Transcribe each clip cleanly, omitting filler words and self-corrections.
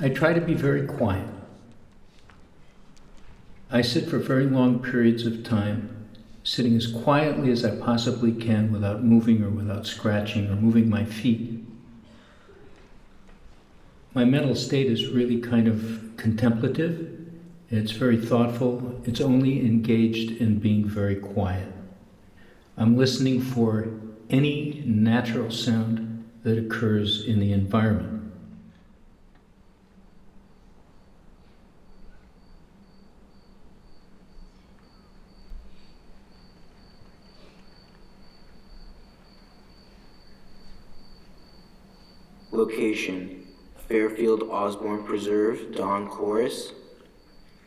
I try to be very quiet. I sit for very long periods of time, sitting as quietly as I possibly can without moving or without scratching or moving my feet. My mental state is really kind of contemplative. It's very thoughtful. It's only engaged in being very quiet. I'm listening for any natural sound that occurs in the environment. Location: Fairfield Osborne Preserve, Dawn Chorus.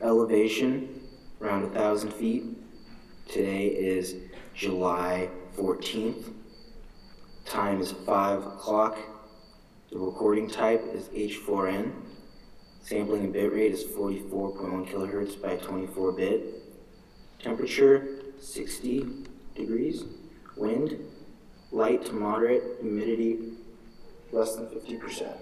Elevation: around 1,000 feet. Today is July 14th. Time is 5 o'clock. The recording type is H4n. Sampling and bitrate is 44.1 kilohertz by 24 bit. Temperature 60 degrees. Wind light to moderate. Humidity less than 50%.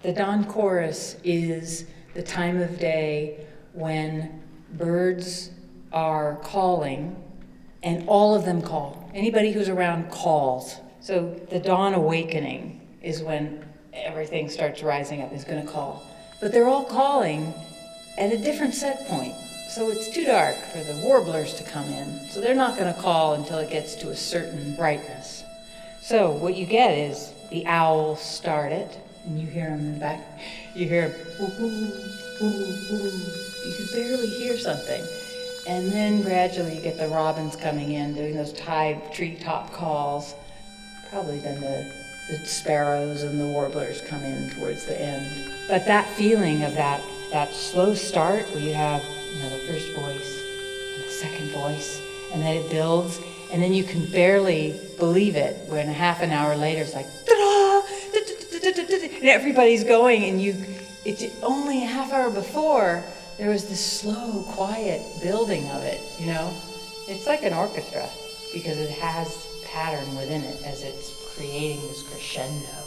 The dawn chorus is the time of day when birds are calling, and all of them call. Anybody who's around calls. So the dawn awakening is when everything starts rising up, is going to call. But they're all calling at a different set point. So it's too dark for the warblers to come in. So they're not going to call until it gets to a certain brightness. So what you get is the owls start it, and you hear them in the back. You hear, ooh, ooh, ooh, ooh. You can barely hear something. And then gradually you get the robins coming in, doing those treetop calls. Probably then the sparrows and the warblers come in towards the end. But that feeling of that slow start where you have the first voice and the second voice, and then it builds, and then you can barely believe it when a half an hour later it's like, ta-da, and everybody's going, and it's only a half hour before there was this slow, quiet building of it, It's like an orchestra because it has pattern within it as it's creating this crescendo.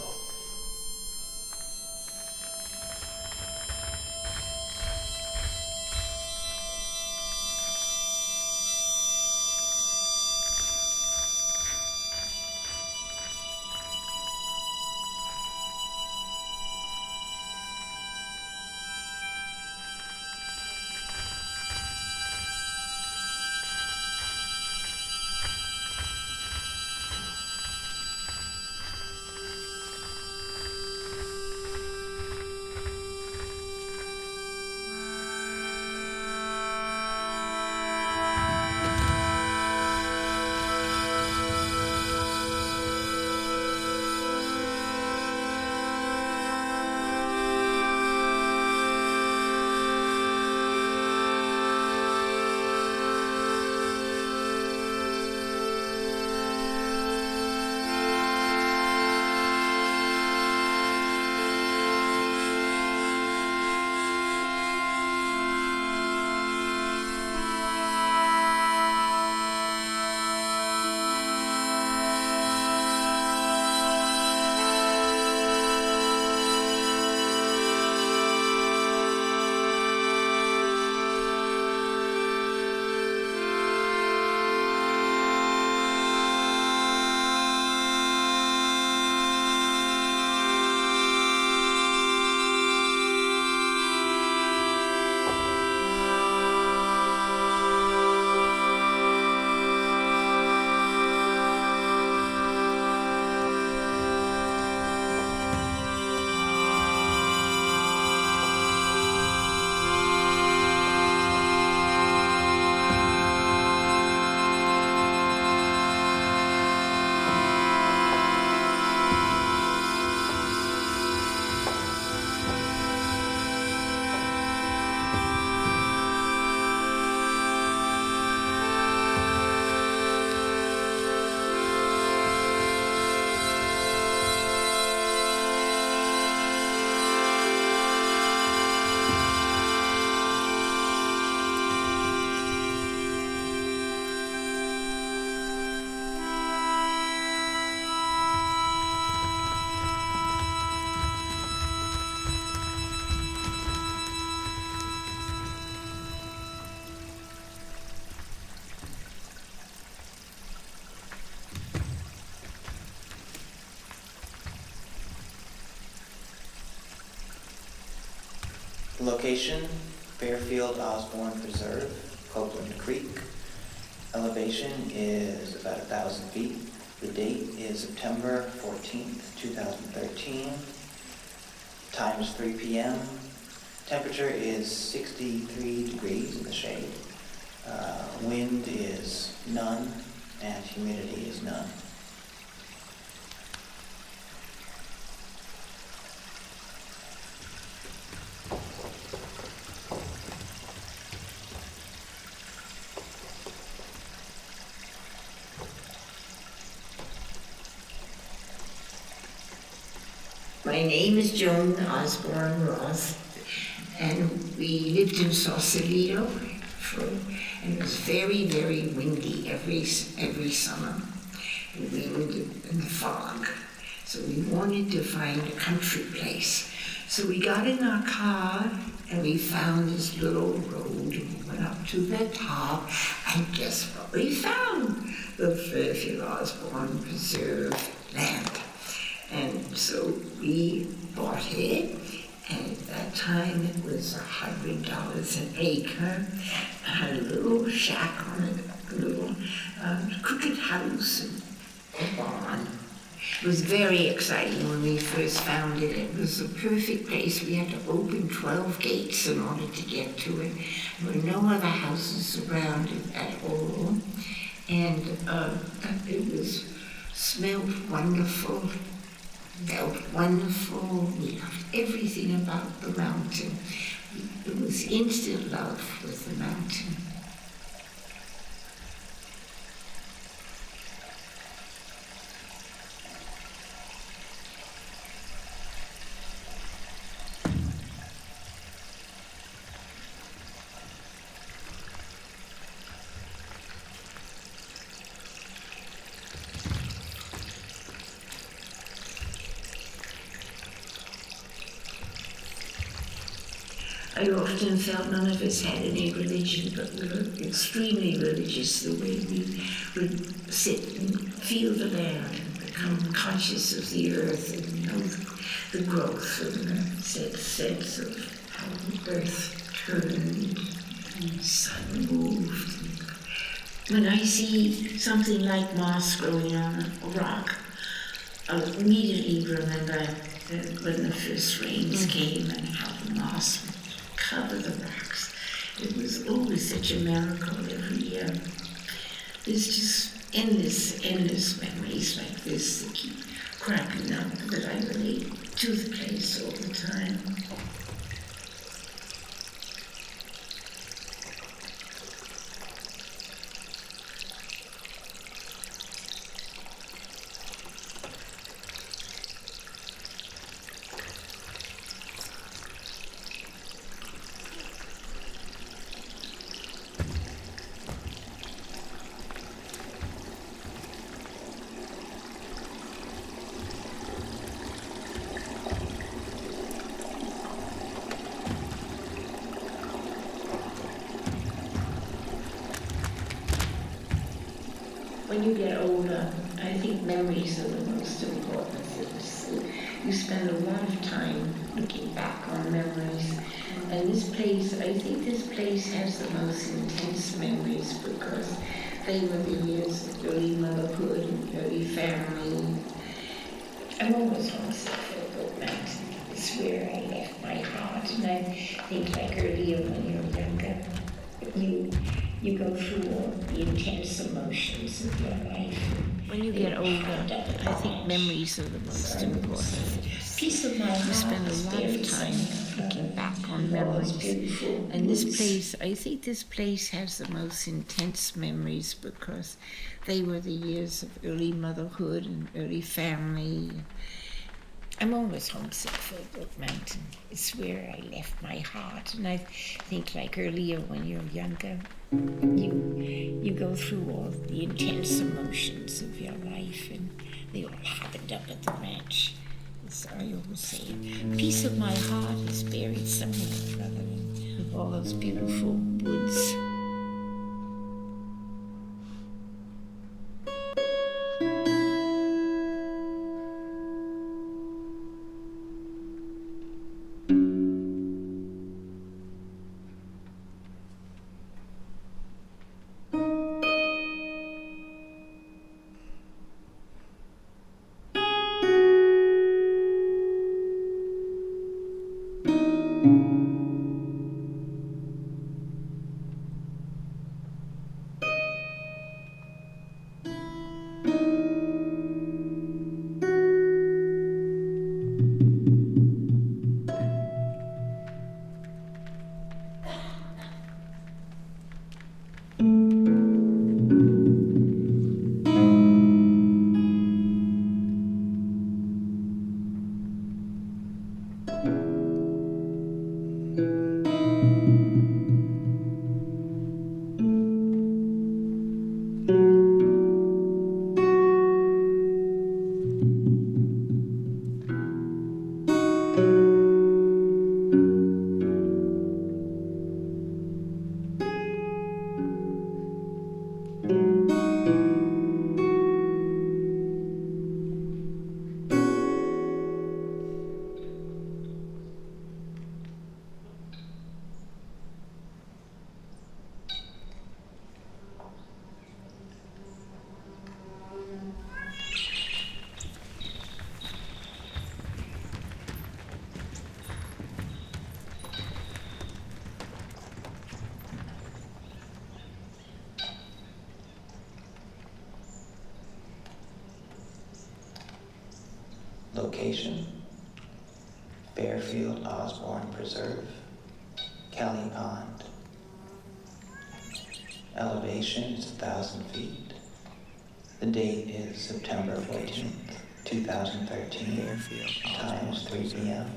Location, Fairfield Osborne Preserve, Copeland Creek. Elevation is about 1,000 feet. The date is September 14th, 2013. Time is 3 p.m. Temperature is 63 degrees in the shade. Wind is none, and humidity is none. My name is Joan Osborne Ross, and we lived in Sausalito, and it was very, very windy every summer. We were in the fog, so we wanted to find a country place. So we got in our car and we found this little road and we went up to the top, and guess what we found? The Fairfield Osborne Preserve land. And so we bought it, and at that time it was $100 an acre. It had a little shack on it, a little crooked house and a barn. It was very exciting when we first found it. It was a perfect place. We had to open 12 gates in order to get to it. There were no other houses around it at all. And it was smelled wonderful, felt wonderful. We loved everything about the mountain. It was instant love with the mountain. I often felt none of us had any religion, but we were extremely religious, the way we would sit and feel the land and become conscious of the earth and know the growth and the sense of how the earth turned and the sun moved. When I see something like moss growing on a rock, I'll immediately remember when the first rains came and how the moss would cover the rocks. It was always such a miracle every year. There's just endless memories like this that keep cropping up that I relate to the place all the time. When you get older, I think memories are the most important things. You spend a lot of time looking back on memories. And this place, I think this place has the most intense memories because they were the years of early motherhood and early family. I'm always homesick for Goat Mountain. It's where I left my heart. And I think like earlier when you're younger, you go through all the intense emotions of your life. When you get older, I think memories are the most important things. Piece of my heart. You spend a lot of time looking back on memories. And this place, I think this place has the most intense memories because they were the years of early motherhood and early family. I'm always homesick for Goat Mountain. It's where I left my heart. And I think like earlier when you're younger, you go through all the intense emotions of your life, and they all happened up at the ranch. As I always say, a piece of my heart is buried somewhere or other in all those beautiful woods. Location, Fairfield Osborne Preserve, Kelly Pond. Elevation is 1,000 feet. The date is September 14th, 2013. Fairfield Time is 3 p.m.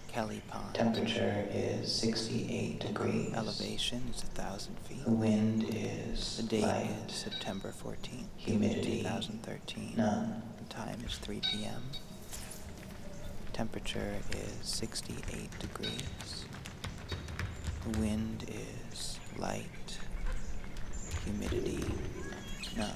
Kelly Pond. Temperature is 68 degrees. Elevation is 1,000 feet. The wind is The date light. is September 14th, Humidity, 2013. none. The time is 3 p.m. Temperature is 68 degrees. The wind is light. Humidity, none.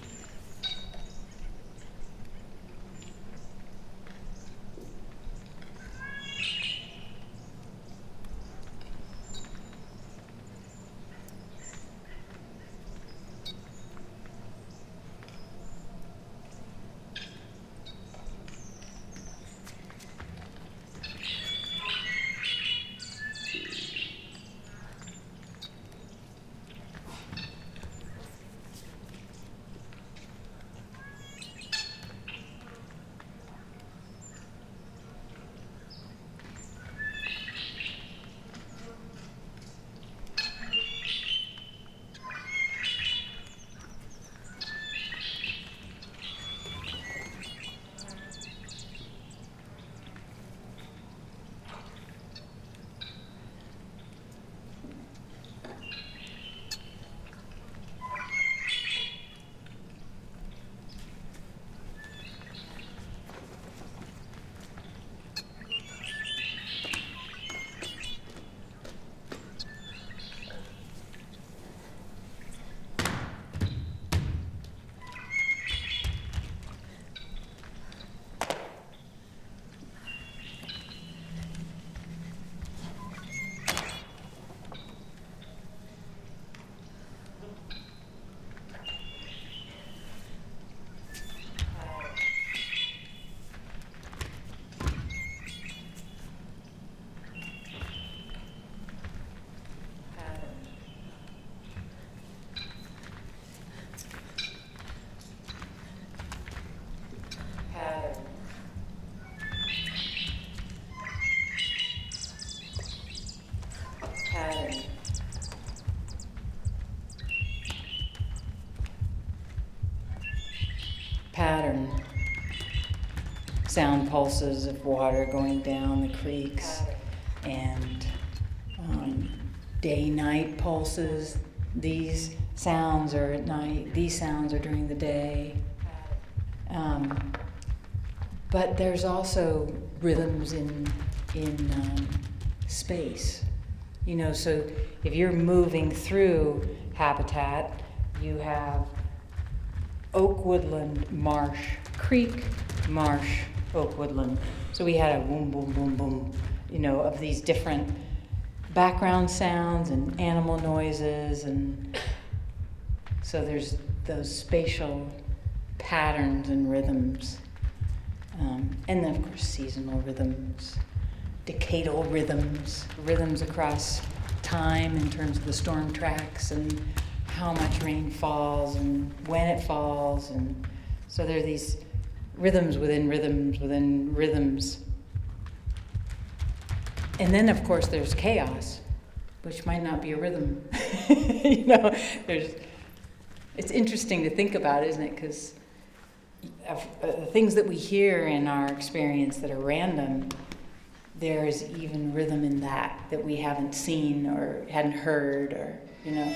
Pattern. Sound pulses of water going down the creeks, and day-night pulses. These sounds are at night, these sounds are during the day. But there's also rhythms in space. You know, so if you're moving through habitat, you have oak woodland, marsh, creek, marsh, oak woodland. So we had a boom, boom, boom, boom, you know, of these different background sounds and animal noises, and so there's those spatial patterns and rhythms. And then, of course, seasonal rhythms, decadal rhythms, rhythms across time in terms of the storm tracks and how much rain falls and when it falls. And so there are these rhythms within rhythms within rhythms. And then, of course, there's chaos, which might not be a rhythm. You know, it's interesting to think about, isn't it? Because the things that we hear in our experience that are random, there's even rhythm in that we haven't seen or hadn't heard, or, you know.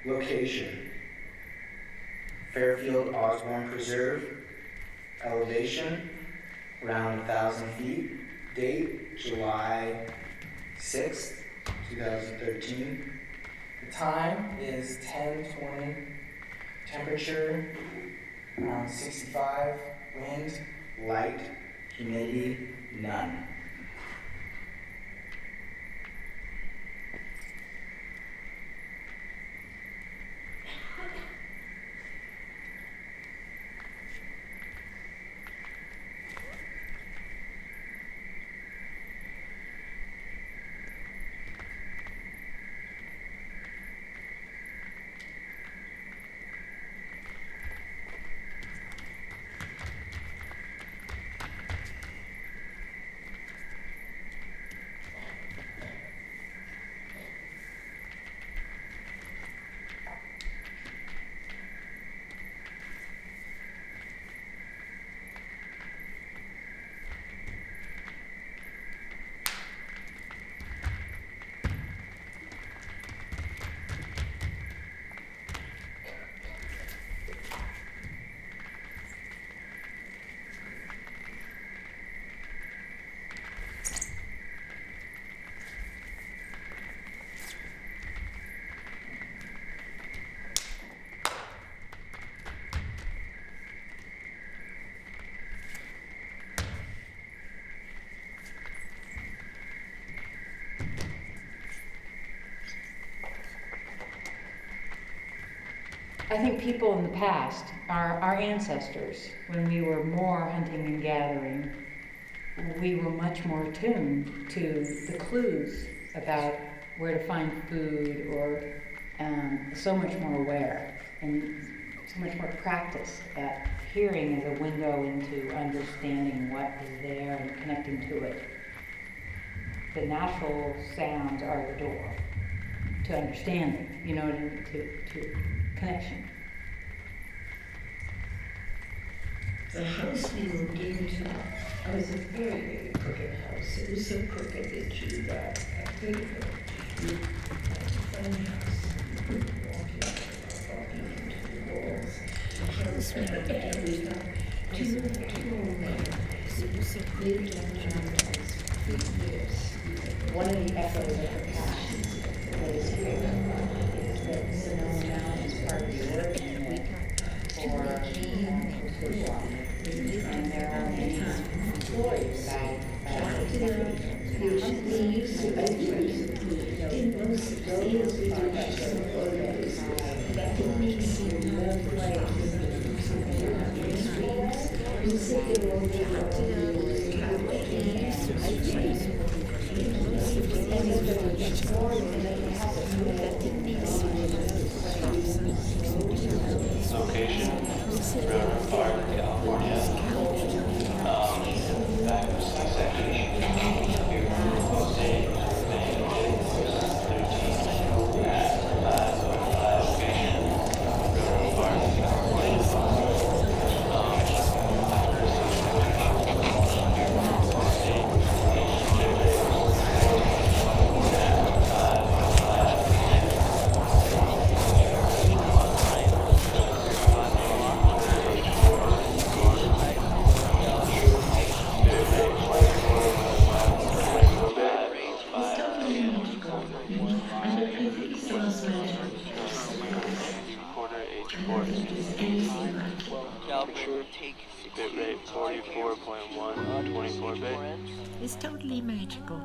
Location: Fairfield Osborne Preserve. Elevation: around 1,000 feet. Date: July 6th, 2013. The time is 10:20. Temperature around 65. Wind light. Humidity none. I think people in the past, our ancestors, when we were more hunting and gathering, we were much more attuned to the clues about where to find food, or so much more aware and so much more practice at hearing as a window into understanding what is there and connecting to it. The natural sounds are the door to understanding, to connection. The house we moved into was a very, very crooked house. It was so crooked that you got a beautiful, fun house. Walking into the walls. And we got two old men. It was a big years. One of the echoes of the past that is here is that Sonoma now is part of the origin myth for school. And there are many stories about Location, River Park, California. Acoustic section. Here, posting, thing, 13, at location, River Park, California. Bit rate 44.1, 24 bit. It's totally magical.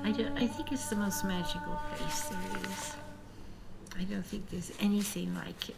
I think it's the most magical place there is. I don't think there's anything like it.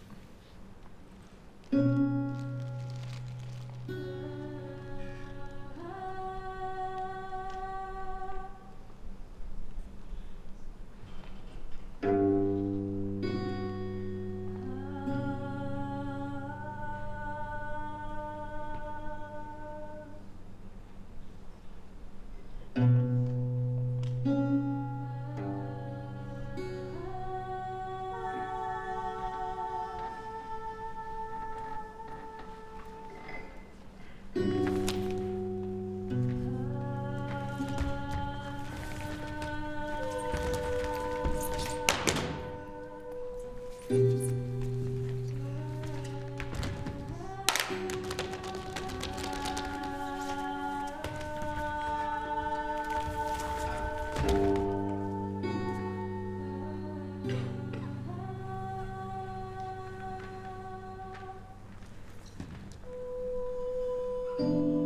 you.